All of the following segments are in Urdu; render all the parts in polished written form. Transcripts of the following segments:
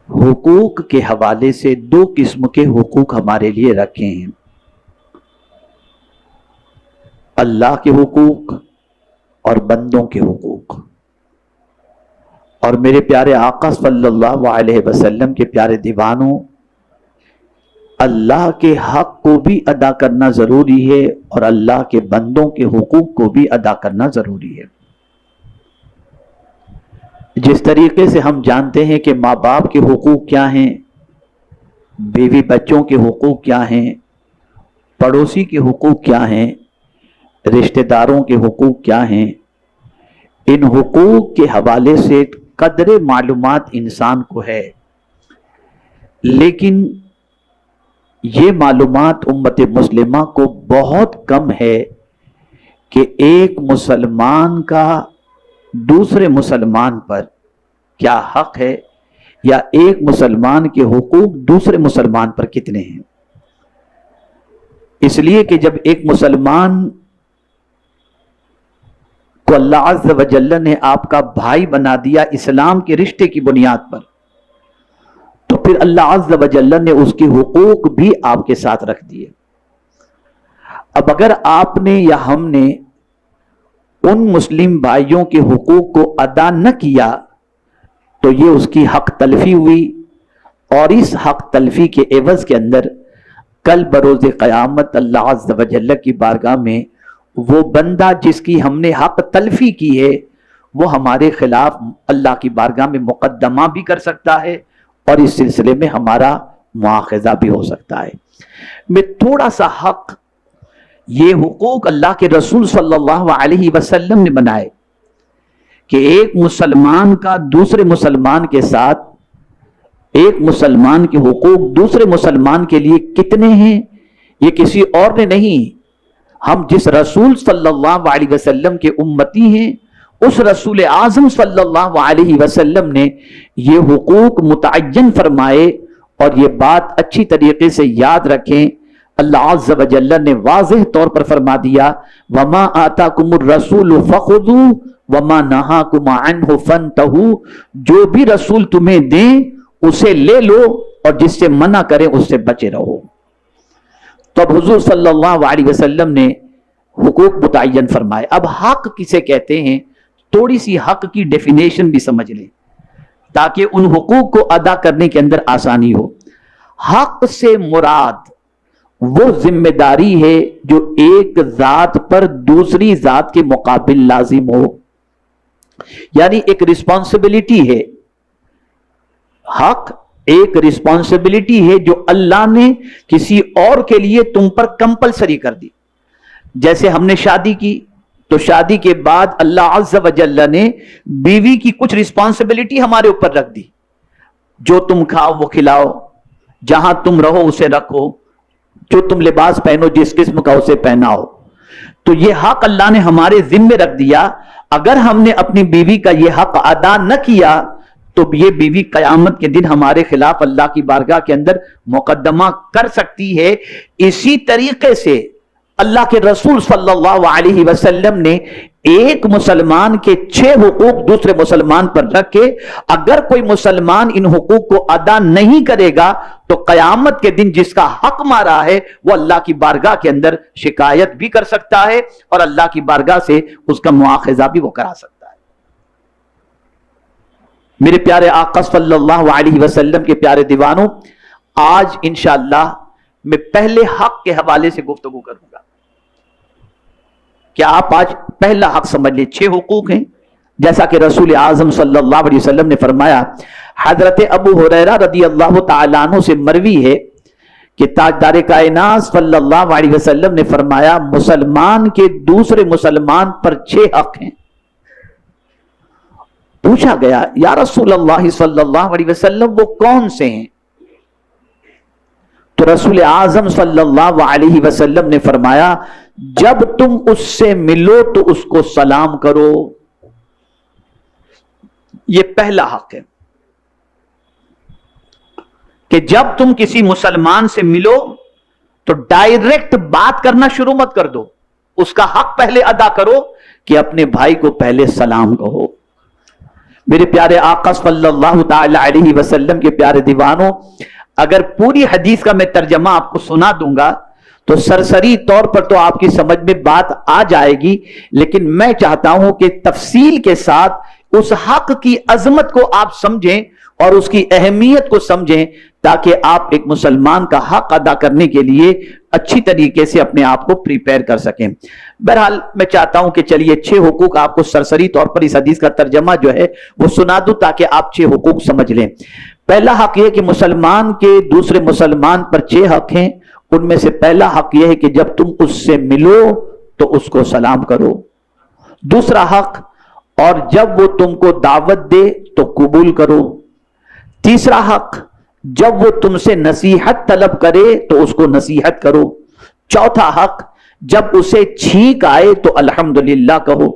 حقوق کے حوالے سے دو قسم کے حقوق ہمارے لیے رکھے ہیں، اللہ کے حقوق اور بندوں کے حقوق۔ اور میرے پیارے آقا صلی اللہ علیہ وسلم کے پیارے دیوانوں، اللہ کے حق کو بھی ادا کرنا ضروری ہے اور اللہ کے بندوں کے حقوق کو بھی ادا کرنا ضروری ہے۔ جس طریقے سے ہم جانتے ہیں کہ ماں باپ کے حقوق کیا ہیں، بیوی بچوں کے حقوق کیا ہیں، پڑوسی کے حقوق کیا ہیں، رشتہ داروں کے حقوق کیا ہیں، ان حقوق کے حوالے سے قدر معلومات انسان کو ہے، لیکن یہ معلومات امت مسلمہ کو بہت کم ہے کہ ایک مسلمان کا دوسرے مسلمان پر کیا حق ہے، یا ایک مسلمان کے حقوق دوسرے مسلمان پر کتنے ہیں۔ اس لیے کہ جب ایک مسلمان کو اللہ عز و جل نے آپ کا بھائی بنا دیا اسلام کے رشتے کی بنیاد پر، تو پھر اللہ عز و جل نے اس کے حقوق بھی آپ کے ساتھ رکھ دیے۔ اب اگر آپ نے یا ہم نے ان مسلم بھائیوں کے حقوق کو ادا نہ کیا تو یہ اس کی حق تلفی ہوئی، اور اس حق تلفی کے عوض کے اندر کل بروز قیامت اللہ عز و جل کی بارگاہ میں وہ بندہ جس کی ہم نے حق تلفی کی ہے وہ ہمارے خلاف اللہ کی بارگاہ میں مقدمہ بھی کر سکتا ہے، اور اس سلسلے میں ہمارا مواخذہ بھی ہو سکتا ہے۔ میں تھوڑا سا حق، یہ حقوق اللہ کے رسول صلی اللہ علیہ وسلم نے بنائے کہ ایک مسلمان کا دوسرے مسلمان کے ساتھ، ایک مسلمان کے حقوق دوسرے مسلمان کے لیے کتنے ہیں، یہ کسی اور نے نہیں، ہم جس رسول صلی اللہ علیہ وسلم کے امتی ہیں اس رسول اعظم صلی اللہ علیہ وسلم نے یہ حقوق متعین فرمائے۔ اور یہ بات اچھی طریقے سے یاد رکھیں، اللہ عز و جل نے واضح طور پر فرما دیا، وَمَا آتَاكُمُ الرَّسُولُ فَخُذُوا وَمَا نَهَاكُمْ عَنْهُ فَانْتَهُوا، جو بھی رسول تمہیں دیں اسے لے لو اور جس سے منع کریں اس سے بچے رہو۔ تو اب حضور صلی اللہ علیہ وسلم نے حقوق متعین فرمائے۔ اب حق کسے کہتے ہیں، تھوڑی سی حق کی ڈیفینیشن بھی سمجھ لیں تاکہ ان حقوق کو ادا کرنے کے اندر آسانی ہو۔ حق سے مراد وہ ذمہ داری ہے جو ایک ذات پر دوسری ذات کے مقابل لازم ہو، یعنی ایک رسپانسبلٹی ہے۔ حق ایک رسپانسبلٹی ہے جو اللہ نے کسی اور کے لیے تم پر کمپلسری کر دی۔ جیسے ہم نے شادی کی تو شادی کے بعد اللہ عز و جل نے بیوی کی کچھ رسپانسبلٹی ہمارے اوپر رکھ دی، جو تم کھاؤ وہ کھلاؤ، جہاں تم رہو اسے رکھو، جو تم لباس پہنو جس قسم کا اسے پہناؤ۔ تو یہ حق اللہ نے ہمارے ذمے رکھ دیا۔ اگر ہم نے اپنی بیوی کا یہ حق ادا نہ کیا تو یہ بیوی قیامت کے دن ہمارے خلاف اللہ کی بارگاہ کے اندر مقدمہ کر سکتی ہے۔ اسی طریقے سے اللہ کے رسول صلی اللہ علیہ وسلم نے ایک مسلمان کے 6 حقوق دوسرے مسلمان پر رکھے۔ اگر کوئی مسلمان ان حقوق کو ادا نہیں کرے گا تو قیامت کے دن جس کا حق مارا ہے وہ اللہ کی بارگاہ کے اندر شکایت بھی کر سکتا ہے، اور اللہ کی بارگاہ سے اس کا مواخذہ بھی وہ کرا سکتا ہے۔ میرے پیارے آقا صلی اللہ علیہ وسلم کے پیارے دیوانوں، آج انشاءاللہ میں پہلے حق کے حوالے سے گفتگو کروں گا۔ کیا آپ آج پہلا حق سمجھ لیں؟ 6 حقوق ہیں، جیسا کہ رسول اعظم صلی اللہ علیہ وسلم نے فرمایا۔ حضرت ابو ہریرہ رضی اللہ تعالیٰ عنہ سے مروی ہے کہ تاجدار کائنات صلی اللہ علیہ وسلم نے فرمایا، مسلمان کے دوسرے مسلمان پر 6 حق ہیں۔ پوچھا گیا، یا رسول اللہ صلی اللہ علیہ وسلم وہ کون سے ہیں؟ تو رسول اعظم صلی اللہ علیہ وسلم نے فرمایا، جب تم اس سے ملو تو اس کو سلام کرو۔ یہ پہلا حق ہے کہ جب تم کسی مسلمان سے ملو تو ڈائریکٹ بات کرنا شروع مت کر دو، اس کا حق پہلے ادا کرو کہ اپنے بھائی کو پہلے سلام کہو۔ میرے پیارے آقا صلی اللہ تعالی علیہ وسلم کے پیارے دیوانوں، اگر پوری حدیث کا میں ترجمہ آپ کو سنا دوں گا تو سرسری طور پر تو آپ کی سمجھ میں بات آ جائے گی، لیکن میں چاہتا ہوں کہ تفصیل کے ساتھ اس حق کی عظمت کو آپ سمجھیں اور اس کی اہمیت کو سمجھیں، تاکہ آپ ایک مسلمان کا حق ادا کرنے کے لیے اچھی طریقے سے اپنے آپ کو پریپیئر کر سکیں۔ بہرحال میں چاہتا ہوں کہ چلیے 6 حقوق آپ کو سرسری طور پر اس حدیث کا ترجمہ جو ہے وہ سنا دوں تاکہ آپ 6 حقوق سمجھ لیں۔ پہلا حق یہ کہ مسلمان کے دوسرے مسلمان پر 6 حق ہیں، ان میں سے پہلا حق یہ ہے کہ جب تم اس سے ملو تو اس کو سلام کرو۔ دوسرا حق، اور جب وہ تم کو دعوت دے تو قبول کرو۔ تیسرا حق، جب وہ تم سے نصیحت طلب کرے تو اس کو نصیحت کرو۔ چوتھا حق، جب اسے چھینک آئے تو الحمدللہ کہو،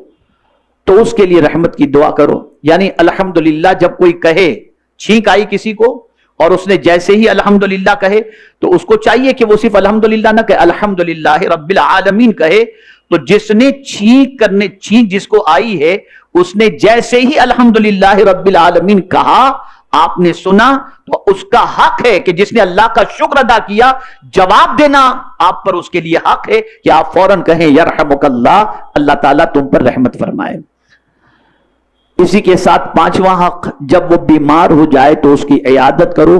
تو اس کے لیے رحمت کی دعا کرو۔ یعنی الحمدللہ جب کوئی کہے، چھینک آئی کسی کو اور اس نے جیسے ہی الحمدللہ کہے تو اس کو چاہیے کہ وہ صرف الحمدللہ نہ کہے، الحمدللہ رب العالمین کہے۔ تو جس نے چھینک جس کو آئی ہے، اس نے جیسے ہی الحمدللہ رب العالمین کہا، آپ نے سنا، تو اس کا حق ہے کہ جس نے اللہ کا شکر ادا کیا، جواب دینا آپ پر اس کے لیے حق ہے کہ آپ فوراً کہیں یرحمک اللہ، اللہ تعالیٰ تم پر رحمت فرمائے۔ اسی کے ساتھ 5واں حق، جب وہ بیمار ہو جائے تو اس کی عیادت کرو۔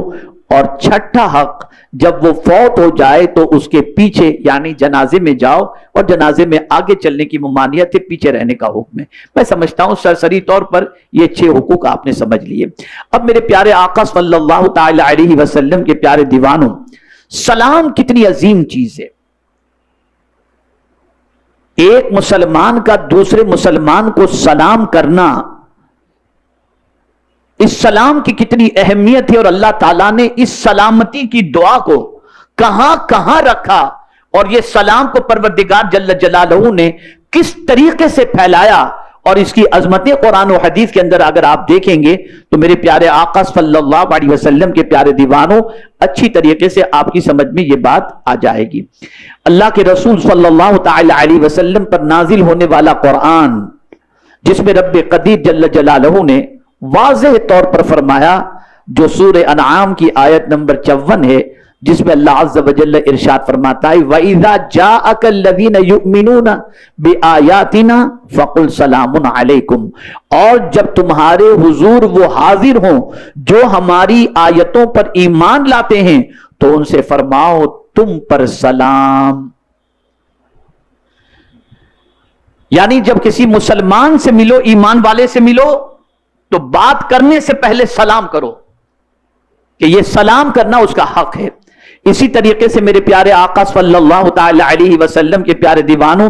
اور 6واں حق، جب وہ فوت ہو جائے تو اس کے پیچھے یعنی جنازے میں جاؤ، اور جنازے میں آگے چلنے کی ممانعت ہے، پیچھے رہنے کا حکم ہے۔ میں سمجھتا ہوں سرسری طور پر یہ 6 حقوق آپ نے سمجھ لیے۔ اب میرے پیارے آقا صلی اللہ تعالی علیہ وسلم کے پیارے دیوانوں، سلام کتنی عظیم چیز ہے۔ ایک مسلمان کا دوسرے مسلمان کو سلام کرنا، اس سلام کی کتنی اہمیت ہے، اور اللہ تعالیٰ نے اس سلامتی کی دعا کو کہاں کہاں رکھا، اور یہ سلام کو پروردگار جل جلالہ نے کس طریقے سے پھیلایا، اور اس کی عظمتیں قرآن و حدیث کے اندر اگر آپ دیکھیں گے تو میرے پیارے آقا صلی اللہ علیہ وسلم کے پیارے دیوانوں، اچھی طریقے سے آپ کی سمجھ میں یہ بات آ جائے گی۔ اللہ کے رسول صلی اللہ تعالی علیہ وسلم پر نازل ہونے والا قرآن، جس میں رب قدیر جل جلالہ نے واضح طور پر فرمایا، جو سورہ انعام کی آیت نمبر 54 ہے، جس میں اللہ عز و جل ارشاد فرماتا ہے وَإِذَا جَاءَكَ الَّذِينَ يُؤْمِنُونَ بِآيَاتِنَا فَقُلْ سَلَامٌ عَلَيْكُمْ، اور جب تمہارے حضور وہ حاضر ہوں جو ہماری آیتوں پر ایمان لاتے ہیں تو ان سے فرماؤ تم پر سلام۔ یعنی جب کسی مسلمان سے ملو، ایمان والے سے ملو، تو بات کرنے سے پہلے سلام کرو، کہ یہ سلام کرنا اس کا حق ہے۔ اسی طریقے سے میرے پیارے آقا صلی اللہ تعالی علیہ وسلم کے پیارے دیوانوں،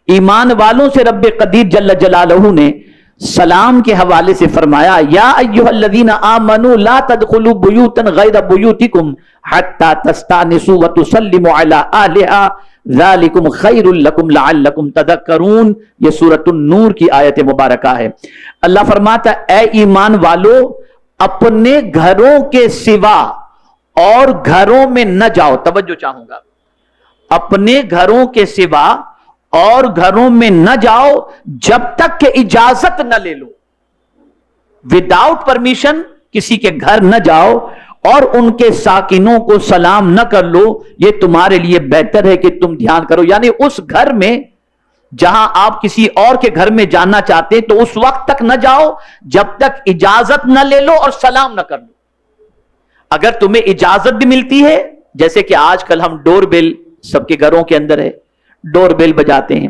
ایمان والوں سے رب قدیر جل جلالہ نے سلام کے حوالے سے فرمایا یا ایھا الذین آمنوا لا تدخلوا بیوتا غیر بیوتکم حتی تستأنسوا وتسلموا علی اہلھا ذالکم خیر لکم لعلکم تذکرون۔ یہ سورۃ النور کی آیت مبارکہ ہے۔ اللہ فرماتا ہے اے ایمان والو، اپنے گھروں کے سوا اور گھروں میں نہ جاؤ۔ توجہ چاہوں گا، اپنے گھروں کے سوا اور گھروں میں نہ جاؤ جب تک کہ اجازت نہ لے لو۔ وداؤٹ پرمیشن کسی کے گھر نہ جاؤ اور ان کے ساکنوں کو سلام نہ کر لو، یہ تمہارے لیے بہتر ہے کہ تم دھیان کرو۔ یعنی اس گھر میں جہاں آپ کسی اور کے گھر میں جانا چاہتے ہیں تو اس وقت تک نہ جاؤ جب تک اجازت نہ لے لو اور سلام نہ کر لو۔ اگر تمہیں اجازت بھی ملتی ہے، جیسے کہ آج کل ہم ڈور بیل سب کے گھروں کے اندر ہے، ڈور بیل بجاتے ہیں،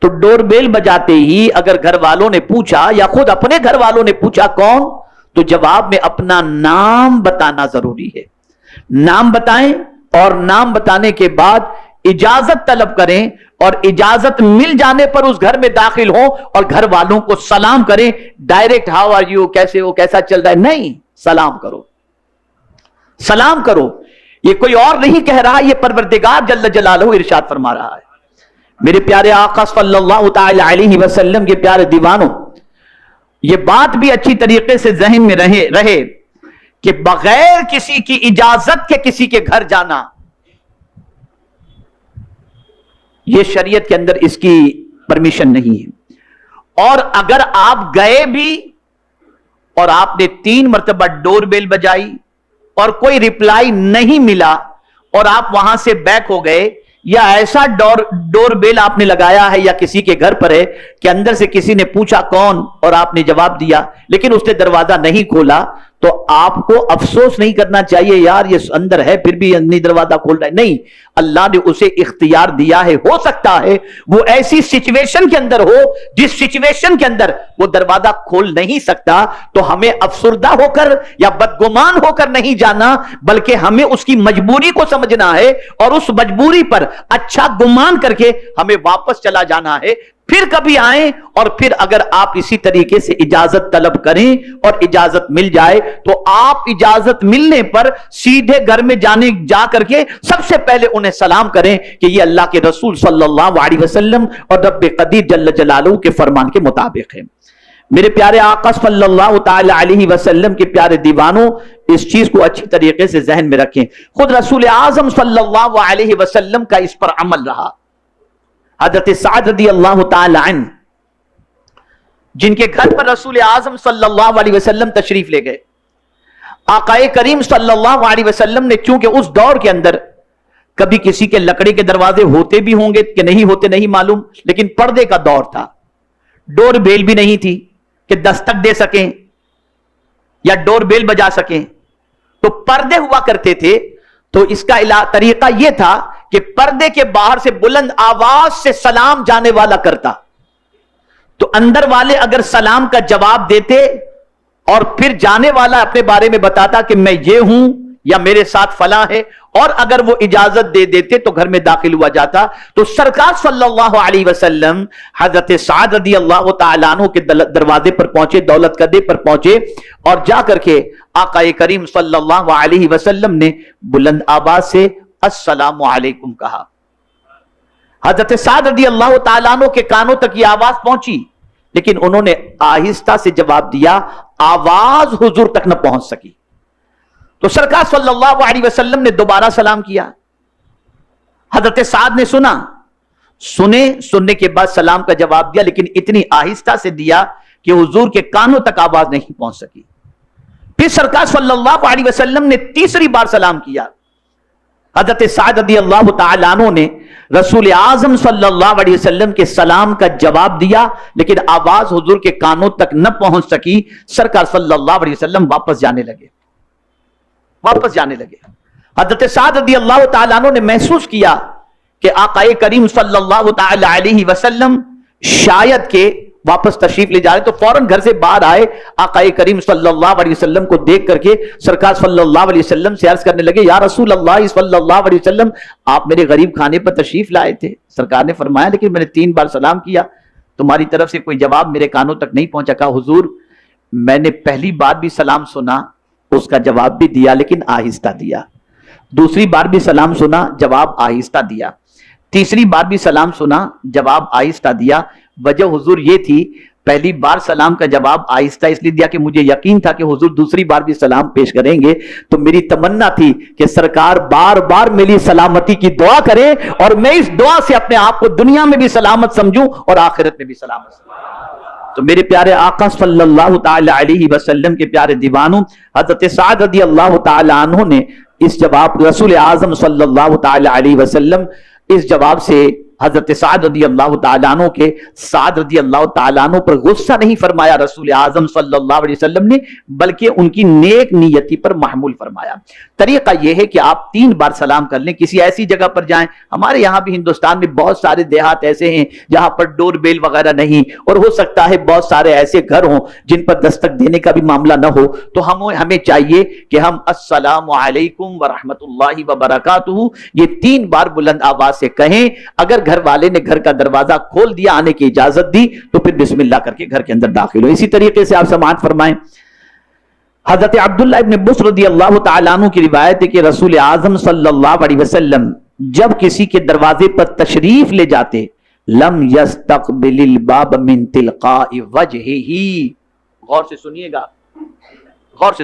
تو ڈور بیل بجاتے ہی اگر گھر والوں نے پوچھا یا خود اپنے گھر والوں نے پوچھا کون، تو جواب میں اپنا نام بتانا ضروری ہے۔ نام بتائیں اور نام بتانے کے بعد اجازت طلب کریں، اور اجازت مل جانے پر اس گھر میں داخل ہوں اور گھر والوں کو سلام کریں۔ ڈائریکٹ ہاؤ آر یو، کیسے ہو، کیسا چل رہا ہے، نہیں، سلام کرو، سلام کرو۔ یہ کوئی اور نہیں کہہ رہا، یہ پروردگار جل جلالہ ارشاد فرما رہا ہے۔ میرے پیارے آقا صلی اللہ تعالی علیہ وسلم کے پیارے دیوانوں، یہ بات بھی اچھی طریقے سے ذہن میں رہے کہ بغیر کسی کی اجازت کے کسی کے گھر جانا، یہ شریعت کے اندر اس کی پرمیشن نہیں ہے۔ اور اگر آپ گئے بھی اور آپ نے 3 مرتبہ ڈور بیل بجائی اور کوئی ریپلائی نہیں ملا اور آپ وہاں سے بیک ہو گئے، یا ایسا ڈور بیل آپ نے لگایا ہے یا کسی کے گھر پر ہے کہ اندر سے کسی نے پوچھا کون اور آپ نے جواب دیا لیکن اس نے دروازہ نہیں کھولا، تو آپ کو افسوس نہیں کرنا چاہیے یار یہ اندر ہے پھر بھی نہیں دروازہ کھول رہا ہے، نہیں، اللہ نے اسے اختیار دیا ہے۔ ہو سکتا ہے وہ ایسی سچویشن کے اندر ہو جس سچویشن کے اندر وہ دروازہ کھول نہیں سکتا، تو ہمیں افسردہ ہو کر یا بدگمان ہو کر نہیں جانا، بلکہ ہمیں اس کی مجبوری کو سمجھنا ہے اور اس مجبوری پر اچھا گمان کر کے ہمیں واپس چلا جانا ہے۔ پھر کبھی آئیں اور پھر اگر آپ اسی طریقے سے اجازت طلب کریں اور اجازت مل جائے تو آپ اجازت ملنے پر سیدھے گھر میں جا کر کے سب سے پہلے انہیں سلام کریں کہ یہ اللہ کے رسول صلی اللہ علیہ وسلم اور رب قدیر جل جلالہ کے فرمان کے مطابق ہے۔ میرے پیارے آقا صلی اللہ تعالی علیہ وسلم کے پیارے دیوانوں، اس چیز کو اچھی طریقے سے ذہن میں رکھیں، خود رسول اعظم صلی اللہ علیہ وسلم کا اس پر عمل رہا۔ حضرت سعد رضی اللہ تعالی عنہ جن کے گھر پر رسول اعظم صلی اللہ علیہ وسلم تشریف لے گئے، آقا کریم صلی اللہ علیہ وسلم نے چونکہ اس دور کے اندر کبھی کسی کے لکڑی کے دروازے ہوتے بھی ہوں گے کہ نہیں ہوتے نہیں معلوم، لیکن پردے کا دور تھا، ڈور بیل بھی نہیں تھی کہ دستک دے سکیں یا ڈور بیل بجا سکیں، تو پردے ہوا کرتے تھے۔ تو اس کا طریقہ یہ تھا کہ پردے کے باہر سے بلند آواز سے سلام جانے والا کرتا، تو اندر والے اگر سلام کا جواب دیتے اور پھر جانے والا اپنے بارے میں بتاتا کہ میں یہ ہوں یا میرے ساتھ فلاں ہے، اور اگر وہ اجازت دے دیتے تو گھر میں داخل ہوا جاتا۔ تو سرکار صلی اللہ علیہ وسلم حضرت سعد رضی اللہ تعالیٰ عنہ کے دروازے پر پہنچے، دولت قدے پر پہنچے، اور جا کر کے آقا کریم صلی اللہ علیہ وسلم نے بلند آواز سے السلام علیکم کہا۔ حضرت سعد رضی اللہ تعالیٰ عنہ کے کانوں تک یہ آواز پہنچی، لیکن انہوں نے آہستہ سے جواب دیا، آواز حضور تک نہ پہنچ سکی۔ تو سرکار صلی اللہ علیہ وسلم نے دوبارہ سلام کیا، حضرت سعد نے سننے کے بعد سلام کا جواب دیا، لیکن اتنی آہستہ سے دیا کہ حضور کے کانوں تک آواز نہیں پہنچ سکی۔ پھر سرکار صلی اللہ علیہ وسلم نے تیسری بار سلام کیا، حضرت سعد رضی اللہ تعالیٰ عنہ نے رسول اعظم صلی اللہ علیہ وسلم کے سلام کا جواب دیا، لیکن آواز حضور کے کانوں تک نہ پہنچ سکی۔ سرکار صلی اللہ علیہ وسلم واپس جانے لگے۔ حضرت سعد رضی اللہ تعالیٰ عنہ نے محسوس کیا کہ آقا کریم صلی اللہ تعالی علیہ وسلم شاید کہ واپس تشریف لے جا رہے، تو فوراً گھر سے باہر آئے، آقا کریم صلی اللہ علیہ وسلم کو دیکھ کر کے سرکار صلی اللہ علیہ وسلم سے عرض کرنے لگے، یا رسول اللہ صلی اللہ علیہ وسلم، آپ میرے غریب خانے پر تشریف لائے تھے۔ سرکار نے فرمایا لیکن میں نے 3 بار سلام کیا، تمہاری طرف سے کوئی جواب میرے کانوں تک نہیں پہنچا۔ کہا حضور میں نے پہلی بار بھی سلام سنا، اس کا جواب بھی دیا لیکن آہستہ دیا، دوسری بار بھی سلام سنا، جواب آہستہ دیا، تیسری بار بھی سلام سنا، جواب آہستہ دیا۔ وجہ حضور یہ تھی، پہلی بار سلام کا جواب آہستہ اس لیے دیا کہ مجھے یقین تھا کہ حضور دوسری بار بھی سلام پیش کریں گے، تو میری تمنا تھی کہ سرکار بار بار میری سلامتی کی دعا کریں اور میں اس دعا سے اپنے آپ کو دنیا میں بھی سلامت سمجھوں اور آخرت میں بھی سلامت سمجھوں۔ تو میرے پیارے آقا صلی اللہ تعالی علیہ وسلم کے پیارے دیوانوں، حضرت سعد رضی اللہ تعالی عنہ نے اس جواب، رسول اعظم صلی اللہ تعالی علیہ وسلم اس جواب سے حضرت سعد رضی اللہ تعالیٰ عنہ کے سعد رضی اللہ تعالیٰ عنہ پر غصہ نہیں فرمایا رسول اعظم صلی اللہ علیہ وسلم نے، بلکہ ان کی نیک نیتی پر محمول فرمایا۔ طریقہ یہ ہے کہ آپ 3 بار سلام کر لیں، کسی ایسی جگہ پر جائیں، ہمارے یہاں بھی ہندوستان میں بہت سارے دیہات ایسے ہیں جہاں پر ڈور بیل وغیرہ نہیں، اور ہو سکتا ہے بہت سارے ایسے گھر ہوں جن پر دستک دینے کا بھی معاملہ نہ ہو، تو ہمیں چاہیے کہ ہم السلام علیکم ورحمۃ اللہ وبرکاتہ یہ 3 بار بلند آواز سے کہیں۔ اگر گھر والے نے گھر کا دروازہ کھول دیا، آنے کی اجازت دی، تو پھر بسم اللہ کر کے گھر کے اندر داخل ہو۔ اسی طریقے سے آپ سماعت فرمائیں، حضرت عبداللہ ابن بصر رضی اللہ تعالیٰ عنہ کی روایت ہے کہ رسول اعظم صلی اللہ علیہ وسلم جب کسی کے دروازے پر تشریف لے جاتے، لم یستقبل الباب من تلقاء وجہہ، غور سے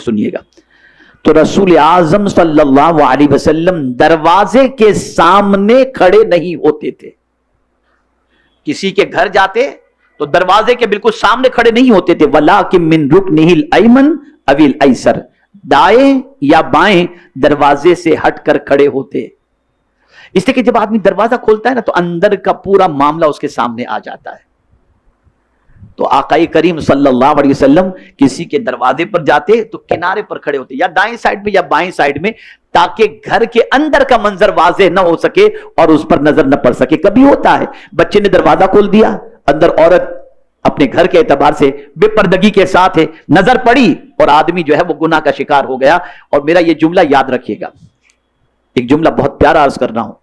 سنیے گا، تو رسول اعظم صلی اللہ علیہ وسلم دروازے کے سامنے کھڑے نہیں ہوتے تھے۔ کسی کے گھر جاتے تو دروازے کے بالکل سامنے کھڑے نہیں ہوتے تھے، وَلَٰكِن مِّن رُكْنِهِ الْأَيْمَنِ أَوِ الْأَيْسَرِ، دائیں یا بائیں دروازے سے ہٹ کر کھڑے ہوتے، اس لیے کہ جب آدمی دروازہ کھولتا ہے نا تو اندر کا پورا معاملہ اس کے سامنے آ جاتا ہے. تو آقائے کریم صلی اللہ علیہ وسلم کسی کے دروازے پر جاتے تو کنارے پر کھڑے ہوتے، یا دائیں سائڈ میں یا بائیں سائڈ میں، تاکہ گھر کے اندر کا منظر واضح نہ ہو سکے اور اس پر نظر نہ پڑ سکے. کبھی ہوتا ہے بچے نے دروازہ کھول دیا، اندر عورت اپنے گھر کے اعتبار سے بے پردگی کے ساتھ ہے، نظر پڑی اور آدمی جو ہے وہ گناہ کا شکار ہو گیا. اور میرا یہ جملہ یاد رکھیے گا، ایک جملہ بہت پیارا عرض کر رہا ہوں،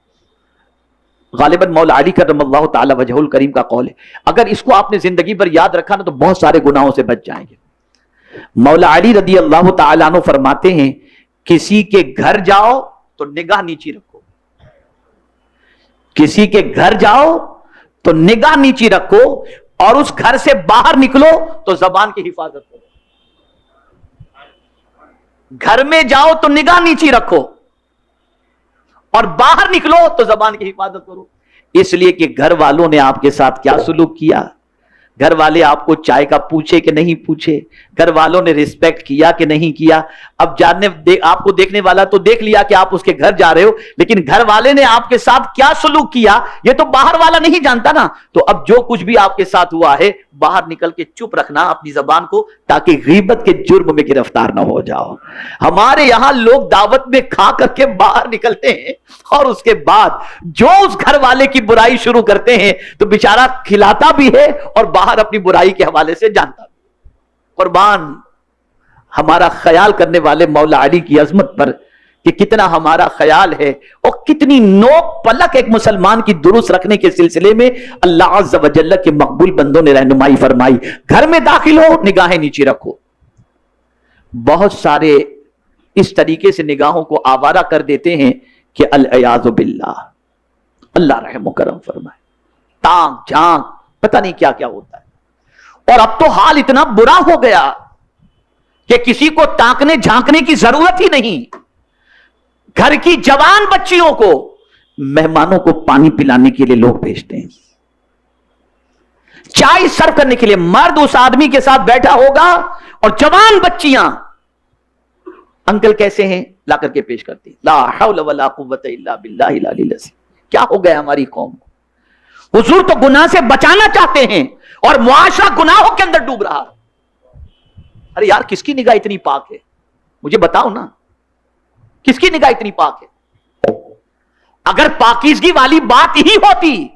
غالباً مولا علی کرم اللہ تعالی وجہ الکریم کا قول ہے، اگر اس کو آپ نے زندگی بھر یاد رکھا نا تو بہت سارے گناہوں سے بچ جائیں گے. مولا علی رضی اللہ تعالیٰ عنہ فرماتے ہیں، کسی کے گھر جاؤ تو نگاہ نیچی رکھو، کسی کے گھر جاؤ تو نگاہ نیچی رکھو، اور اس گھر سے باہر نکلو تو زبان کی حفاظت کرو. گھر میں جاؤ تو نگاہ نیچی رکھو اور باہر نکلو تو زبان کی حفاظت کرو. اس لیے کہ گھر والوں نے آپ کے ساتھ کیا سلوک کیا، گھر والے آپ کو چائے کا پوچھے کہ نہیں پوچھے، گھر والوں نے ریسپیکٹ کیا کہ نہیں کیا. اب آپ کو دیکھنے والا تو دیکھ لیا کہ آپ اس کے گھر جا رہے ہو، لیکن گھر والے نے آپ کے ساتھ کیا سلوک کیا یہ تو باہر والا نہیں جانتا نا. تو اب جو کچھ بھی آپ کے ساتھ ہوا ہے باہر نکل کے چپ رکھنا اپنی زبان کو، تاکہ غیبت کے جرم میں گرفتار نہ ہو جاؤ. ہمارے یہاں لوگ دعوت میں کھا کر کے باہر نکلتے ہیں اور اس کے بعد جو اس گھر والے کی برائی شروع کرتے ہیں تو بیچارہ کھلاتا بھی ہے اور باہر اپنی برائی کے حوالے سے جانتا بھی. قربان ہمارا خیال کرنے والے مولا علی کی عظمت پر کہ کتنا ہمارا خیال ہے اور کتنی نوک پلک ایک مسلمان کی درست رکھنے کے سلسلے میں اللہ عز و جل کے مقبول بندوں نے رہنمائی فرمائی. گھر میں داخل ہو نگاہیں نیچی رکھو. بہت سارے اس طریقے سے نگاہوں کو آوارہ کر دیتے ہیں کہ العیاذ باللہ، اللہ رحم و کرم فرمائے. تانک جھانک پتہ نہیں کیا کیا ہوتا ہے. اور اب تو حال اتنا برا ہو گیا کہ کسی کو تانکنے جھانکنے کی ضرورت ہی نہیں. گھر کی جوان بچیوں کو مہمانوں کو پانی پلانے کے لیے لوگ بھیجتے ہیں، چائے سرو کرنے کے لیے. مرد اس آدمی کے ساتھ بیٹھا ہوگا اور جوان بچیاں انکل کیسے ہیں لا کر کے پیش کرتی. لا حول ولا قوت الا باللہ العلی العظیم. کیا ہو گیا ہماری قوم کو؟ حضور تو گناہ سے بچانا چاہتے ہیں اور معاشرہ گناہوں کے اندر ڈوب رہا. ارے یار کس کی نگاہ اتنی پاک ہے؟ مجھے بتاؤ نا، کس کی نگاہ اتنی پاک ہے؟ اگر پاکیزگی والی بات ہی ہوتی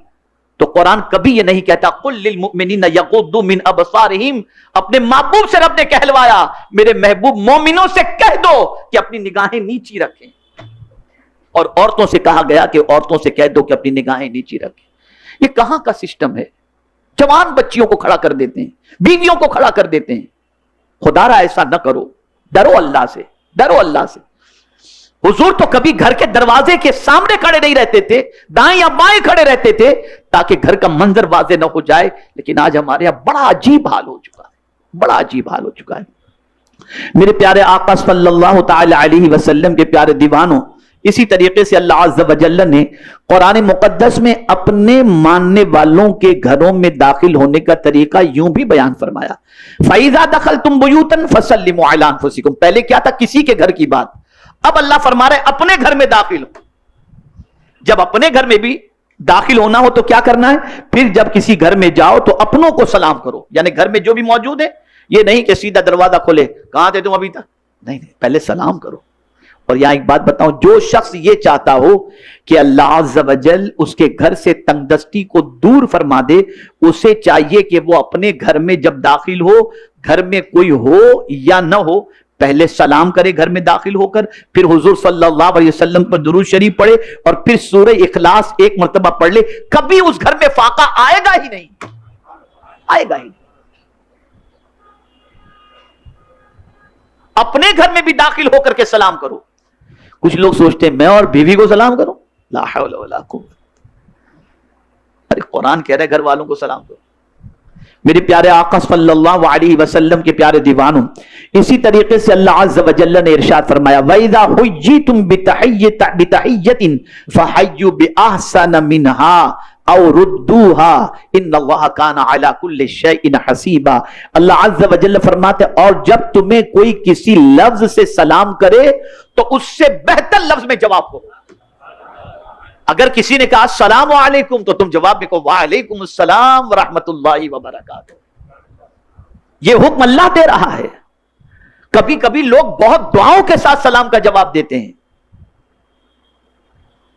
تو قرآن کبھی یہ نہیں کہتا قل للمؤمنین یغضوا من ابصارہم. اپنے محبوب سے رب نے کہلوایا میرے محبوب مومنوں سے کہہ دو کہ اپنی نگاہیں نیچی رکھیں. اور عورتوں سے کہا گیا کہ عورتوں سے کہہ دو کہ اپنی نگاہیں نیچی رکھیں. یہ کہاں کا سسٹم ہے؟ جوان بچیوں کو کھڑا کر دیتے ہیں، بیویوں کو کھڑا کر دیتے ہیں. خدا را ایسا نہ کرو، ڈرو اللہ سے، ڈرو اللہ سے. حضور تو کبھی گھر کے دروازے کے سامنے کھڑے نہیں رہتے تھے، دائیں یا بائیں کھڑے رہتے تھے تاکہ گھر کا منظر واضح نہ ہو جائے. لیکن آج ہمارے یہاں بڑا عجیب حال ہو چکا ہے، بڑا عجیب حال ہو چکا ہے. میرے پیارے آقا صلی اللہ تعالی علیہ وسلم کے پیارے دیوانوں، اسی طریقے سے اللہ عز و جل نے قرآن مقدس میں اپنے ماننے والوں کے گھروں میں داخل ہونے کا طریقہ یوں بھی بیان فرمایا. فَإِذَا دَخَلْتُمْ بُيُوتًا فَسَلِّمُوا عَلَىٰ أَنفُسِكُمْ. پہلے کیا تھا؟ کسی کے گھر کی بات. اب اللہ فرما رہے اپنے گھر میں داخل ہو. جب اپنے گھر میں بھی داخل ہونا ہو تو کیا کرنا ہے؟ پھر جب کسی گھر میں جاؤ تو اپنوں کو سلام کرو. یعنی گھر میں جو بھی موجود ہے، یہ نہیں کہ سیدھا دروازہ کھولے کہاں تھے تم ابھی تک، نہیں، پہلے سلام کرو. اور یہاں ایک بات بتاؤں، جو شخص یہ چاہتا ہو کہ اللہ عز و جل اس کے گھر سے تنگ دستی کو دور فرما دے، اسے چاہیے کہ وہ اپنے گھر میں جب داخل ہو، گھر میں کوئی ہو یا نہ ہو، پہلے سلام کرے گھر میں داخل ہو کر، پھر حضور صلی اللہ علیہ وسلم پر درود شریف پڑھے اور پھر سورہ اخلاص ایک مرتبہ پڑھ لے. کبھی اس گھر میں فاقہ آئے گا ہی نہیں، آئے گا ہی نہیں. اپنے گھر میں بھی داخل ہو کر کے سلام کرو. کچھ لوگ سوچتے ہیں میں اور بیوی کو سلام کروں، لا حول ولا قوت. ارے قرآن کہہ رہے گھر والوں کو سلام کرو. میرے پیارے آقا صلی اللہ علیہ وسلم کے پیارے دیوانوں، اسی طریقے سے اللہ عز و جل نے ارشاد فرمایا وَإِذَا حُيِّيتُم بِتَحِيَّةٍ فَحَيُّوا بِأَحْسَنَ مِنْهَا او ردوہا ان اللہ کان علی کل شیء حسیبا. اللہ عز و جل فرماتے اور جب تمہیں کوئی کسی لفظ سے سلام کرے تو اس سے بہتر لفظ میں جواب ہو. اگر کسی نے کہا السلام علیکم تو تم جواب میں کہو وعلیکم السلام ورحمۃ اللہ وبرکاتہ. یہ حکم اللہ دے رہا ہے. کبھی کبھی لوگ بہت دعاؤں کے ساتھ سلام کا جواب دیتے ہیں،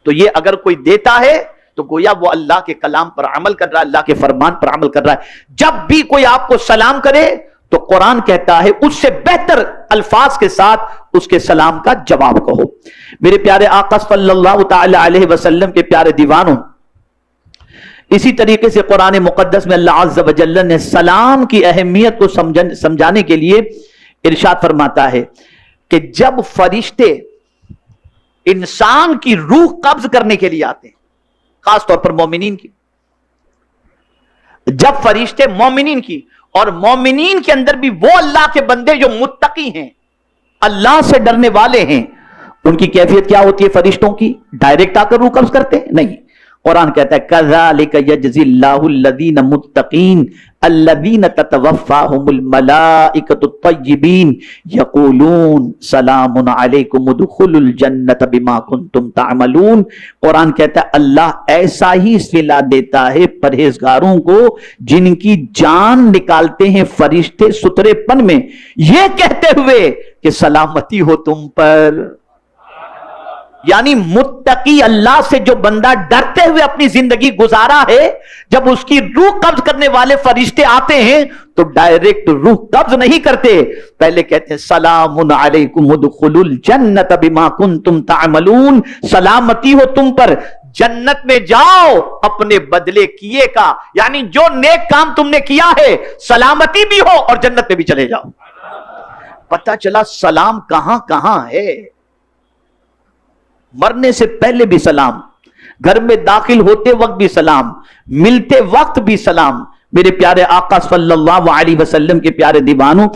تو یہ اگر کوئی دیتا ہے تو گویا وہ اللہ کے کلام پر عمل کر رہا ہے، اللہ کے فرمان پر عمل کر رہا ہے. جب بھی کوئی آپ کو سلام کرے تو قرآن کہتا ہے اس سے بہتر الفاظ کے ساتھ اس کے سلام کا جواب کہو. میرے پیارے آقا صلی اللہ تعالی علیہ وسلم کے پیارے دیوانوں، اسی طریقے سے قرآن مقدس میں اللہ عز و جل نے سلام کی اہمیت کو سمجھانے کے لیے ارشاد فرماتا ہے کہ جب فرشتے انسان کی روح قبض کرنے کے لیے آتے ہیں، خاص طور پر مومنین کی، جب فرشتے مومنین کی، اور مومنین کے اندر بھی وہ اللہ کے بندے جو متقی ہیں، اللہ سے ڈرنے والے ہیں، ان کی کیفیت کیا ہوتی ہے؟ فرشتوں کی ڈائریکٹ آ کر روح قبض کرتے ہیں؟ نہیں. قرآن کہتا ہے کذالک یجزی اللہ الذین متقین الذین تتوفاہم الملائکۃ الطیبین یقولون سلام علیکم ادخلوا الجنۃ بما کنتم تعملون. قرآن کہتا ہے اللہ ایسا ہی صلہ دیتا ہے پرہیزگاروں کو جن کی جان نکالتے ہیں فرشتے سترے پن میں، یہ کہتے ہوئے کہ سلامتی ہو تم پر. یعنی متقی اللہ سے جو بندہ ڈرتے ہوئے اپنی زندگی گزارا ہے، جب اس کی روح قبض کرنے والے فرشتے آتے ہیں تو ڈائریکٹ روح قبض نہیں کرتے، پہلے کہتے ہیں سلام علیکم ادخلوا الجنۃ بما کنتم تعملون، سلامتی ہو تم پر، جنت میں جاؤ اپنے بدلے کیے کا. یعنی جو نیک کام تم نے کیا ہے سلامتی بھی ہو اور جنت میں بھی چلے جاؤ. پتہ چلا سلام کہاں کہاں ہے. مرنے سے پہلے بھی سلام، گھر میں داخل ہوتے وقت بھی سلام، ملتے وقت بھی سلام. میرے پیارے آقا صلی اللہ علیہ وسلم کے پیارے دیوانوں،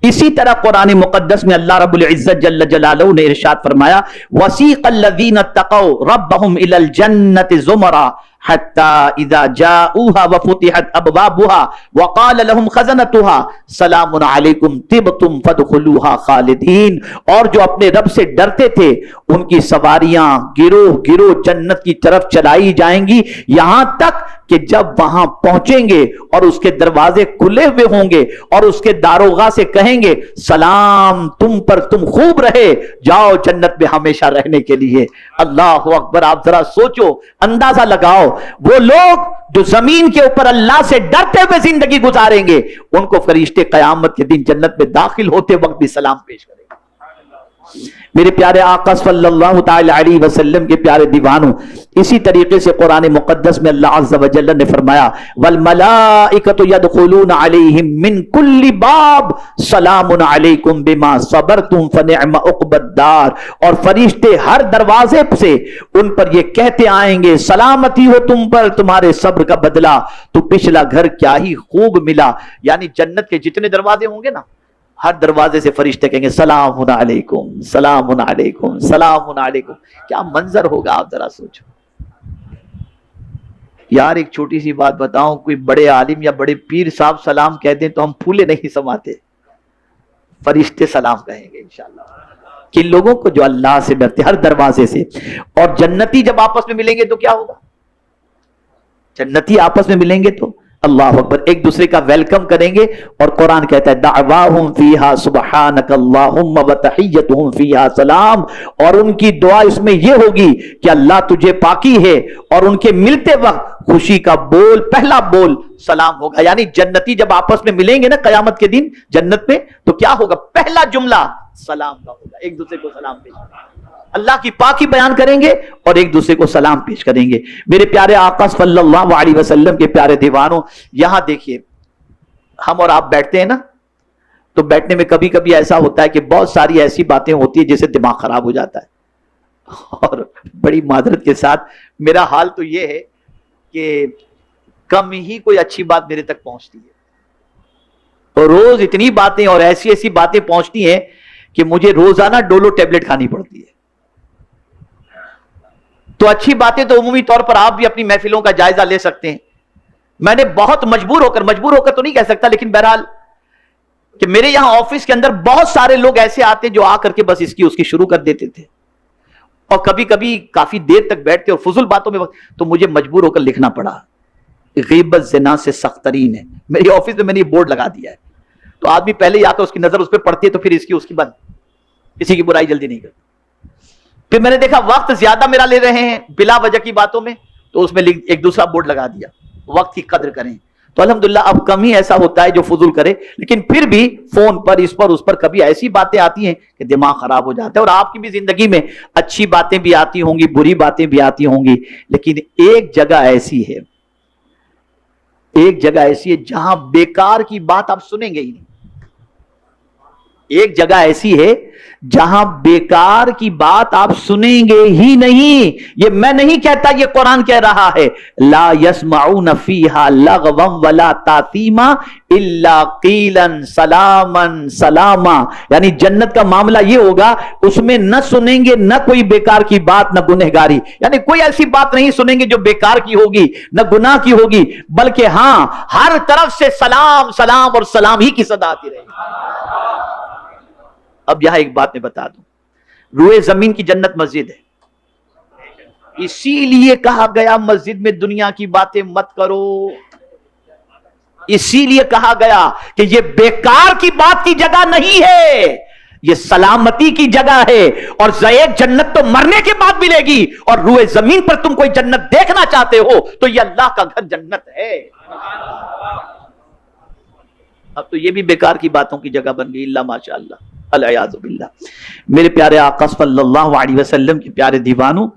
اسی طرح قرآن مقدس میں اللہ رب العزت جل جلالہ نے ارشاد فرمایا وَسِيقَ الَّذِينَ اتَّقَوْا رَبَّهُمْ إِلَى الْجَنَّةِ زُمَرًا حَتَّى إِذَا جَاءُوهَا وَفُتِحَتْ أَبْوَابُهَا وَقَالَ لَهُمْ خَزَنَتُهَا سَلَامٌ عَلَيْكُمْ طِبْتُمْ فَادْخُلُوهَا خَالِدِينَ. اور جو اپنے رب سے ڈرتے تھے ان کی سواریاں گروہ گروہ جنت کی طرف چلائی جائیں گی، یہاں تک کہ جب وہاں پہنچیں گے اور اس کے دروازے کھلے ہوئے ہوں گے اور اس کے داروغہ سے کہیں گے سلام تم پر، تم خوب رہے، جاؤ جنت میں ہمیشہ رہنے کے لیے. اللہ اکبر. آپ ذرا سوچو، اندازہ لگاؤ، وہ لوگ جو زمین کے اوپر اللہ سے ڈرتے ہوئے زندگی گزاریں گے ان کو فرشتے قیامت کے دن جنت میں داخل ہوتے وقت بھی سلام پیش کریں گے. میرے پیارے آقا صلی اللہ تعالی علیہ وسلم کے پیارے دیوانوں، اسی طریقے سے قرآن مقدس میں اللہ عز و جل نے فرمایا والملائکۃ یدخلون علیہم من کل باب سلام علیکم بما صبرتم فنعم عقبی الدار. اور فرشتے ہر دروازے سے ان پر یہ کہتے آئیں گے سلامتی ہو تم پر، تمہارے صبر کا بدلہ تو پچھلا گھر کیا ہی خوب ملا. یعنی جنت کے جتنے دروازے ہوں گے نا، ہر دروازے سے فرشتے کہیں گے سلام علیکم سلام علیکم سلام علیکم. کیا منظر ہوگا، آپ ذرا سوچو. یار ایک چھوٹی سی بات بتاؤں، کوئی بڑے عالم یا بڑے پیر صاحب سلام کہہ دیں تو ہم پھولے نہیں سماتے، فرشتے سلام کہیں گے انشاءاللہ. کن لوگوں کو؟ جو اللہ سے ڈرتے، ہر دروازے سے. اور جنتی جب آپس میں ملیں گے تو کیا ہوگا؟ جنتی آپس میں ملیں گے تو اللہ اکبر ایک دوسرے کا ویلکم کریں گے. اور قرآن کہتا ہے دعواہم فیہا سبحانک اللہم وتحیتہم فیہا سلام. اور ان کی دعا اس میں یہ ہوگی کہ اللہ تجھے پاکی ہے، اور ان کے ملتے وقت خوشی کا بول، پہلا بول سلام ہوگا. یعنی جنتی جب آپس میں ملیں گے نا قیامت کے دن جنت میں تو کیا ہوگا؟ پہلا جملہ سلام کا ہوگا، ایک دوسرے کو سلام پیش کریں گے، اللہ کی پاکی بیان کریں گے اور ایک دوسرے کو سلام پیش کریں گے. میرے پیارے آقا صلی اللہ علیہ وسلم کے پیارے دیوانوں، یہاں دیکھیے ہم اور آپ بیٹھتے ہیں نا، تو بیٹھنے میں کبھی کبھی ایسا ہوتا ہے کہ بہت ساری ایسی باتیں ہوتی ہیں جس سے دماغ خراب ہو جاتا ہے. اور بڑی معذرت کے ساتھ میرا حال تو یہ ہے کہ کم ہی کوئی اچھی بات میرے تک پہنچتی ہے، اور روز اتنی باتیں اور ایسی ایسی باتیں پہنچتی ہیں کہ مجھے روزانہ ڈولو ٹیبلٹ کھانی پڑتی ہے. تو اچھی باتیں تو عمومی طور پر آپ بھی اپنی محفلوں کا جائزہ لے سکتے ہیں. میں نے بہت مجبور ہو کر تو نہیں کہہ سکتا، لیکن بہرحال کہ میرے یہاں آفس کے اندر بہت سارے لوگ ایسے آتے جو آ کر کے بس اس کی شروع کر دیتے تھے، اور کبھی کبھی کافی دیر تک بیٹھتے اور فضول باتوں میں تو مجھے مجبور ہو کر لکھنا پڑا. غیبت زنا سے سخت ترین ہے. میری آفس میں نے یہ بورڈ لگا دیا ہے، تو آدمی پہلے ہی آ کر اس کی نظر اس پہ پڑتی ہے تو پھر اس کی بند، کسی کی برائی جلدی نہیں کرتا. پھر میں نے دیکھا وقت زیادہ میرا لے رہے ہیں بلا وجہ کی باتوں میں، تو اس میں ایک دوسرا بورڈ لگا دیا، وقت کی قدر کریں. تو الحمدللہ اب کم ہی ایسا ہوتا ہے جو فضول کرے، لیکن پھر بھی فون پر اس پر کبھی ایسی باتیں آتی ہیں کہ دماغ خراب ہو جاتا ہے. اور آپ کی بھی زندگی میں اچھی باتیں بھی آتی ہوں گی، بری باتیں بھی آتی ہوں گی، لیکن ایک جگہ ایسی ہے جہاں بیکار کی بات آپ سنیں گے ہی نہیں. ایک جگہ ایسی ہے جہاں بیکار کی بات آپ سنیں گے ہی نہیں. یہ میں نہیں کہتا، یہ قرآن کہہ رہا ہے. لا يسمعون فيها لغوا ولا تاثیما الا قیلا سلاما سلاما. یعنی جنت کا معاملہ یہ ہوگا، اس میں نہ سنیں گے نہ کوئی بیکار کی بات، نہ گنہگاری. یعنی کوئی ایسی بات نہیں سنیں گے جو بیکار کی ہوگی، نہ گناہ کی ہوگی، بلکہ ہاں ہر طرف سے سلام سلام اور سلام ہی کی صدا آتی رہے گی. اب یہاں ایک بات میں بتا دوں، روئے زمین کی جنت مسجد ہے، اسی لیے کہا گیا مسجد میں دنیا کی باتیں مت کرو. اسی لیے کہا گیا کہ یہ بیکار کی بات کی جگہ نہیں ہے، یہ سلامتی کی جگہ ہے. اور ایک جنت تو مرنے کے بعد ملے گی، اور روئے زمین پر تم کوئی جنت دیکھنا چاہتے ہو تو یہ اللہ کا گھر جنت ہے. اب تو یہ بھی بیکار کی باتوں کی جگہ بن گئی، اللہ ماشاء اللہ العیاذ باللہ. میرے پیارے آقا صلی اللہ علیہ وسلم کے پیارے دیوانوں،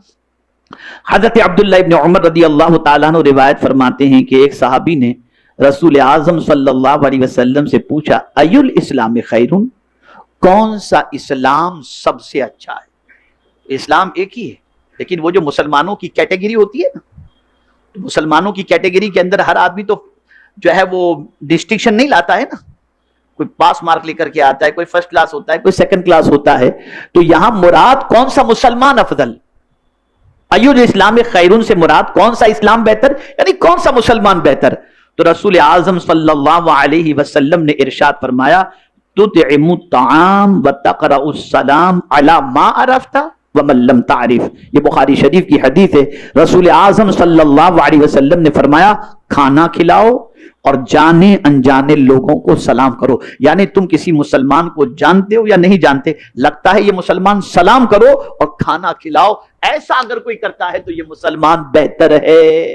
حضرت عبداللہ ابن عمر رضی اللہ تعالیٰ عنہ روایت فرماتے ہیں کہ ایک صحابی نے رسول اعظم صلی اللہ علیہ وسلم سے پوچھا، ای الاسلام خیرون، کون سا اسلام سب سے اچھا ہے؟ اسلام ایک ہی ہے، لیکن وہ جو مسلمانوں کی کیٹیگری ہوتی ہے نا، مسلمانوں کی کیٹیگری کے اندر ہر آدمی تو جو ہے وہ ڈسٹنکشن نہیں لاتا ہے نا، کوئی پاس مارک لے کر کے آتا ہے، کوئی فرسٹ کلاس ہوتا ہے، کوئی سیکنڈ کلاس ہوتا ہے. تو یہاں مراد کون سا مسلمان افضل، ایو الاسلام خیرون سے مراد کون سا اسلام بہتر، یعنی کون سا مسلمان بہتر. تو رسول اعظم صلی اللہ علیہ وسلم نے ارشاد فرمایا، تطعم الطعام وتقرأ السلام علی ما عرفت ومن لم تعرف. یہ بخاری شریف کی حدیث ہے. رسول اعظم صلی اللہ علیہ وسلم نے فرمایا، کھانا کھلاؤ اور جانے انجانے لوگوں کو سلام کرو. یعنی تم کسی مسلمان کو جانتے ہو یا نہیں جانتے، لگتا ہے یہ مسلمان، سلام کرو اور کھانا کھلاؤ. ایسا اگر کوئی کرتا ہے تو یہ مسلمان بہتر ہے.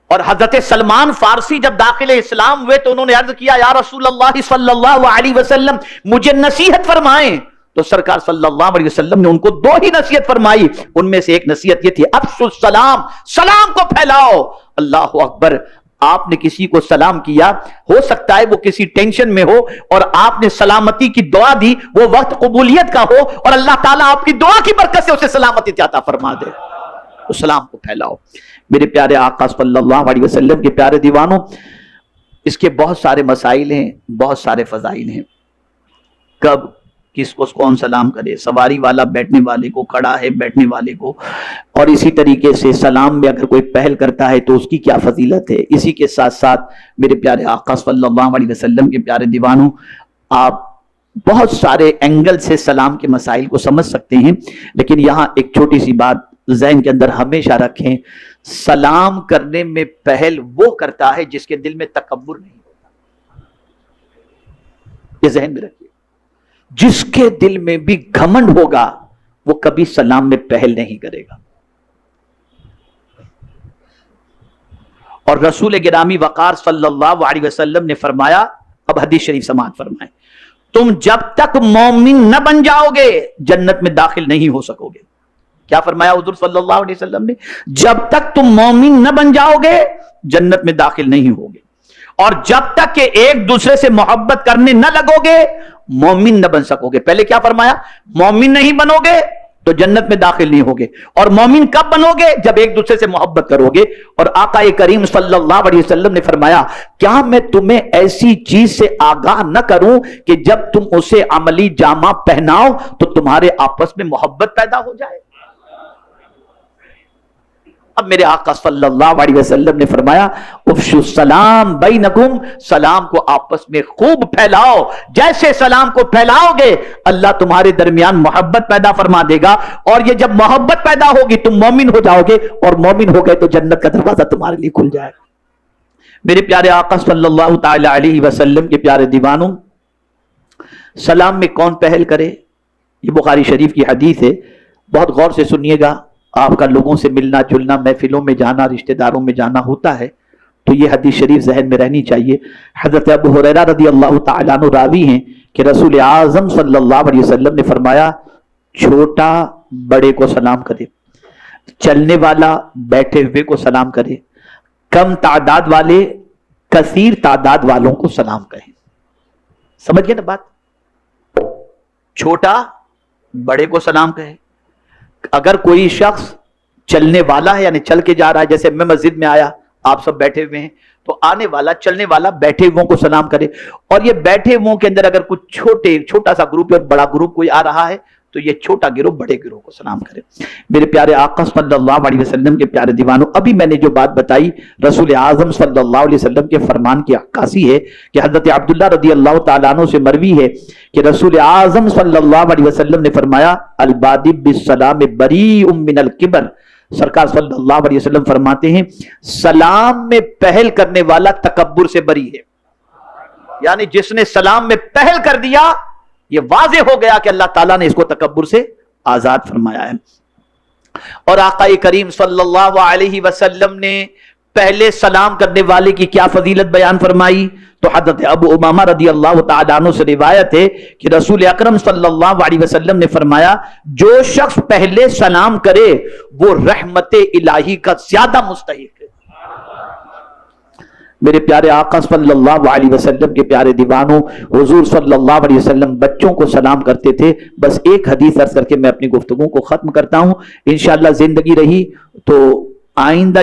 اور حضرت سلمان فارسی جب داخل اسلام ہوئے تو انہوں نے عرض کیا، یا رسول اللہ صلی اللہ علیہ وسلم مجھے نصیحت فرمائیں. تو سرکار صلی اللہ علیہ وسلم نے ان کو دو ہی نصیحت فرمائی. ان میں سے ایک نصیحت یہ تھی، افشوا السلام، سلام کو پھیلاؤ. اللہ اکبر. آپ نے کسی کو سلام کیا، ہو سکتا ہے وہ کسی ٹینشن میں ہو اور آپ نے سلامتی کی دعا دی، وہ وقت قبولیت کا ہو اور اللہ تعالیٰ آپ کی دعا کی برکت سے اسے سلامتی عطا فرما دے. تو سلام کو پھیلاؤ. میرے پیارے آقا صلی اللہ علیہ وسلم کے پیارے دیوانوں، اس کے بہت سارے مسائل ہیں، بہت سارے فضائل ہیں. کب کس کو کون سلام کرے، سواری والا بیٹھنے والے کو، کھڑا ہے بیٹھنے والے کو، اور اسی طریقے سے سلام میں اگر کوئی پہل کرتا ہے تو اس کی کیا فضیلت ہے. اسی کے ساتھ ساتھ میرے پیارے آقا صلی اللہ علیہ وسلم کے پیارے دیوانوں، آپ بہت سارے اینگل سے سلام کے مسائل کو سمجھ سکتے ہیں، لیکن یہاں ایک چھوٹی سی بات ذہن کے اندر ہمیشہ رکھیں، سلام کرنے میں پہل وہ کرتا ہے جس کے دل میں تکبر نہیں ہوتا. یہ ذہن میں رکھیے، جس کے دل میں بھی گھمنڈ ہوگا وہ کبھی سلام میں پہل نہیں کرے گا. اور رسول گرامی وقار صلی اللہ علیہ وسلم نے فرمایا، اب حدیث شریف سماعت فرمائیں، تم جب تک مومن نہ بن جاؤ گے جنت میں داخل نہیں ہو سکو گے. کیا فرمایا حضور صلی اللہ علیہ وسلم نے؟ جب تک تم مومن نہ بن جاؤ گے جنت میں داخل نہیں ہوگے، اور جب تک کہ ایک دوسرے سے محبت کرنے نہ لگو گے مومن نہ بن سکو گے. پہلے کیا فرمایا؟ مومن نہیں بنو گے تو جنت میں داخل نہیں ہوگے. اور مومن کب بنو گے؟ جب ایک دوسرے سے محبت کرو گے. اور آقا کریم صلی اللہ علیہ وسلم نے فرمایا کیا میں تمہیں ایسی چیز سے آگاہ نہ کروں کہ جب تم اسے عملی جامہ پہناؤ تو تمہارے آپس میں محبت پیدا ہو جائے. اب میرے آقا صلی اللہ علیہ وسلم نے فرمایا افشوا السلام بینکم، سلام کو آپس میں خوب پھیلاؤ. جیسے سلام کو پھیلاؤ گے اللہ تمہارے درمیان محبت پیدا فرما دے گا. اور یہ جب محبت پیدا ہوگی تم مومن ہو جاؤ گے، اور مومن ہو گئے تو جنت کا دروازہ تمہارے لیے کھل جائے گا. میرے پیارے آقا صلی اللہ تعالی علیہ وسلم کے پیارے دیوانوں، سلام میں کون پہل کرے؟ یہ بخاری شریف کی حدیث ہے، بہت غور سے سنیے گا. آپ کا لوگوں سے ملنا جلنا، محفلوں میں جانا، رشتہ داروں میں جانا ہوتا ہے تو یہ حدیث شریف ذہن میں رہنی چاہیے. حضرت ابو ہریرہ رضی اللہ تعالیٰ عنہ راوی ہیں کہ رسول اعظم صلی اللہ علیہ وسلم نے فرمایا چھوٹا بڑے کو سلام کرے، چلنے والا بیٹھے ہوئے کو سلام کرے، کم تعداد والے کثیر تعداد والوں کو سلام کہیں. سمجھ گئے نا بات؟ چھوٹا بڑے کو سلام کہے. اگر کوئی شخص چلنے والا ہے یعنی چل کے جا رہا ہے، جیسے میں مسجد میں آیا آپ سب بیٹھے ہوئے ہیں تو آنے والا چلنے والا بیٹھے ہوئے کو سلام کرے. اور یہ بیٹھے ہوئے کے اندر اگر کچھ چھوٹا سا گروپ اور بڑا گروپ کوئی آ رہا ہے تو یہ چھوٹا گروہ بڑے گروہ کو سلام کرے. میرے پیارے آقا صلی اللہ علیہ وسلم کے پیارے دیوانوں، ابھی میں نے جو بات بتائی رسول اعظم صلی اللہ علیہ وسلم کے فرمان کی عکاسی ہے کہ حضرت عبداللہ رضی اللہ تعالیٰ عنہ سے مروی ہے کہ رسول اعظم صلی اللہ علیہ وسلم نے فرمایا البادی بالسلام بریء من الکبر. سرکار صلی اللہ علیہ وسلم فرماتے ہیں سلام میں پہل کرنے والا تکبر سے بری ہے. یعنی جس نے سلام میں پہل کر دیا یہ واضح ہو گیا کہ اللہ تعالیٰ نے اس کو تکبر سے آزاد فرمایا ہے. اور آقا کریم صلی اللہ علیہ وسلم نے پہلے سلام کرنے والے کی کیا فضیلت بیان فرمائی تو حضرت ابو امامہ رضی اللہ تعالیٰ عنہ سے روایت ہے کہ رسول اکرم صلی اللہ علیہ وسلم نے فرمایا جو شخص پہلے سلام کرے وہ رحمت الہی کا زیادہ مستحق ہے. میرے پیارے آقا صلی اللہ علیہ وسلم کے پیارے دیوانوں، حضور صلی اللہ علیہ وسلم بچوں کو سلام کرتے تھے. بس ایک حدیث عرض کر کے میں اپنی گفتگو کو ختم کرتا ہوں. انشاءاللہ زندگی رہی تو آئندہ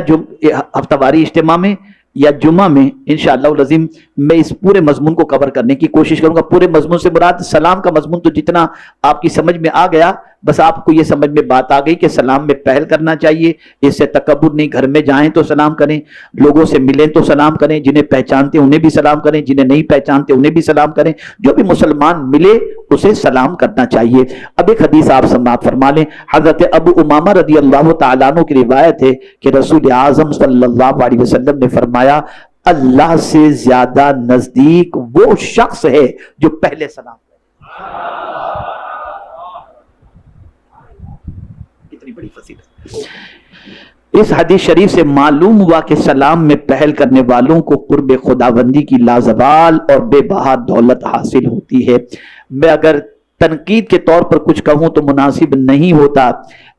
ہفتہ واری اجتماع میں یا جمعہ میں انشاءاللہ العظیم میں اس پورے مضمون کو کور کرنے کی کوشش کروں گا. پورے مضمون سے مراد سلام کا مضمون تو جتنا آپ کی سمجھ میں آ گیا، بس آپ کو یہ سمجھ میں بات آ گئی کہ سلام میں پہل کرنا چاہیے. اس سے تکبر نہیں، گھر میں جائیں تو سلام کریں، لوگوں سے ملیں تو سلام کریں، جنہیں پہچانتے انہیں بھی سلام کریں، جنہیں نہیں پہچانتے انہیں بھی سلام کریں. جو بھی مسلمان ملے اسے سلام کرنا چاہیے. اب ایک حدیث آپ سماعت فرما لیں. حضرت ابو امامہ رضی اللہ تعالیٰ عنہ کی روایت ہے کہ رسول اعظم صلی اللہ علیہ وسلم نے فرمایا اللہ سے زیادہ نزدیک وہ شخص ہے جو پہلے سلام کرے. کتنی بڑی فضیلت. اس حدیث شریف سے معلوم ہوا کہ سلام میں پہل کرنے والوں کو قرب خداوندی کی لازوال اور بے بہا دولت حاصل ہوتی ہے. میں اگر تنقید کے طور پر کچھ کہوں تو مناسب نہیں ہوتا،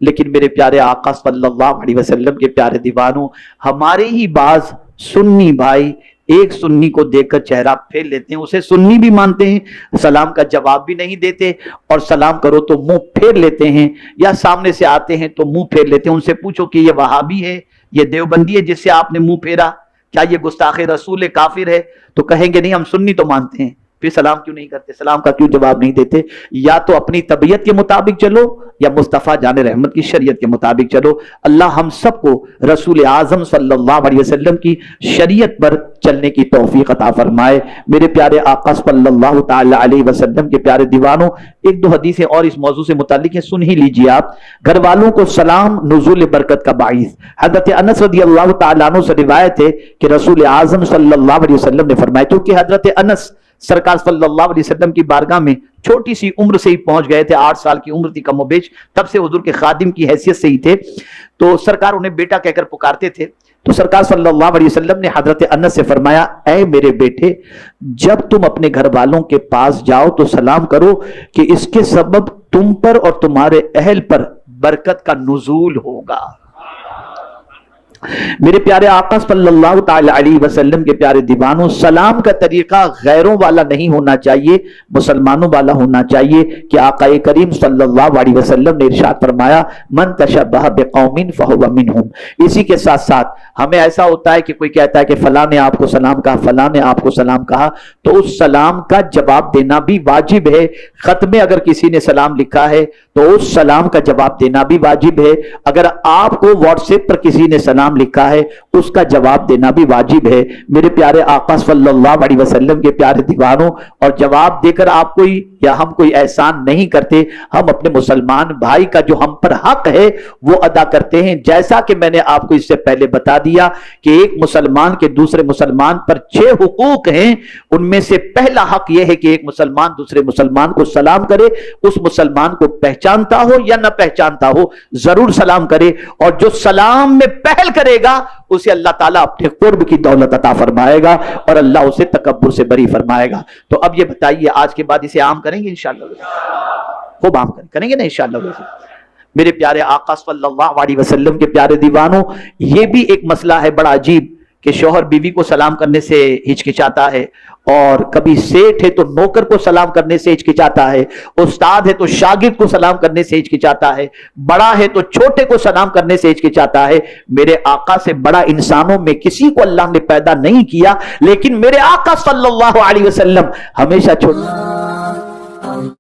لیکن میرے پیارے آقا صلی اللہ علیہ وسلم کے پیارے دیوانوں، ہمارے ہی بعض سنی بھائی ایک سنی کو دیکھ کر چہرہ پھیر لیتے ہیں، اسے سنی بھی مانتے ہیں، سلام کا جواب بھی نہیں دیتے، اور سلام کرو تو منہ پھیر لیتے ہیں، یا سامنے سے آتے ہیں تو منہ پھیر لیتے ہیں. ان سے پوچھو کہ یہ وہابی ہے، یہ دیوبندی ہے جس سے آپ نے منہ پھیرا، کیا یہ گستاخ رسول کافر ہے؟ تو کہیں گے نہیں ہم سنی تو مانتے ہیں. پھر سلام کیوں نہیں کرتے؟ سلام کا کیوں جواب نہیں دیتے؟ یا تو اپنی طبیعت کے مطابق چلو یا مصطفیٰ جان رحمت کی شریعت کے مطابق چلو. اللہ ہم سب کو رسول اعظم صلی اللہ علیہ وسلم کی شریعت پر چلنے کی توفیق عطا فرمائے. میرے پیارے آقا صلی اللہ تعالی علیہ وسلم کے پیارے دیوانوں، ایک دو حدیثیں اور اس موضوع سے متعلق ہیں، سن ہی لیجیے آپ. گھر والوں کو سلام نزول برکت کا باعث. حضرت انس رضی اللہ تعالیٰ عنہ سے روایت ہے کہ رسول اعظم صلی اللہ علیہ وسلم نے فرمایا، کیونکہ حضرت انس سرکار صلی اللہ علیہ وسلم کی بارگاہ میں چھوٹی سی عمر سے ہی پہنچ گئے تھے، 8 سال کی عمر تھی کم و بیش، تب سے حضور کے خادم کی حیثیت سے ہی تھے، تو سرکار انہیں بیٹا کہہ کر پکارتے تھے. تو سرکار صلی اللہ علیہ وسلم نے حضرت انس سے فرمایا، اے میرے بیٹے، جب تم اپنے گھر والوں کے پاس جاؤ تو سلام کرو کہ اس کے سبب تم پر اور تمہارے اہل پر برکت کا نزول ہوگا. میرے پیارے آقا صلی اللہ تعالی علیہ وسلم کے پیارے دیوانوں، سلام کا طریقہ غیروں والا نہیں ہونا چاہیے، مسلمانوں والا ہونا چاہیے کہ آقا کریم صلی اللہ علیہ وسلم نے ارشاد فرمایا من تشبہ بقوم فہو منہم۔ اسی کے ساتھ ساتھ ہمیں ایسا ہوتا ہے کہ کوئی کہتا ہے کہ فلاں نے آپ کو سلام کہا، فلاں نے آپ کو سلام کہا، تو اس سلام کا جواب دینا بھی واجب ہے۔ خط میں اگر کسی نے سلام لکھا ہے تو اس سلام کا جواب دینا بھی واجب ہے۔ اگر آپ کو واٹس ایپ پر کسی نے سلام لکھا ہے اس کا جواب دینا بھی واجب ہے۔ میرے پیارے آقا صلی اللہ علیہ وسلم کے پیارے دیوانوں، اور جواب دے کر آپ کوئی یا ہم کوئی احسان نہیں کرتے، ہم اپنے مسلمان بھائی کا جو ہم پر حق ہے وہ ادا کرتے ہیں۔ جیسا کہ میں نے آپ کو اس سے پہلے بتا دیا کہ ایک مسلمان کے دوسرے مسلمان پر 6 حقوق ہیں، ان میں سے پہلا حق یہ ہے کہ ایک مسلمان دوسرے مسلمان کو سلام کرے، اس مسلمان کو پہچانتا ہو یا نہ پہچانتا ہو ضرور سلام کرے، اور جو سلام میں پہل کرے گا اسے اللہ تعالیٰ اپنے قرب کی دولت عطا فرمائے گا اور اللہ اسے تکبر سے بری فرمائے گا۔ تو اب یہ بتائیے آج کے بعد اسے عام کریں گے انشاءاللہ؟ خوب عام کریں گے نا انشاءاللہ؟ میرے پیارے آقا صلی اللہ علیہ وسلم کے پیارے دیوانوں، یہ بھی ایک مسئلہ ہے بڑا عجیب کہ شوہر بیوی کو سلام کرنے سے ہچکچاتا ہے، اور کبھی سیٹھ ہے تو نوکر کو سلام کرنے سے ہچکچاتا ہے، استاد ہے تو شاگرد کو سلام کرنے سے ہچکچاتا ہے، بڑا ہے تو چھوٹے کو سلام کرنے سے ہچکچاتا ہے۔ میرے آقا سے بڑا انسانوں میں کسی کو اللہ نے پیدا نہیں کیا، لیکن میرے آقا صلی اللہ علیہ وسلم ہمیشہ چھوٹے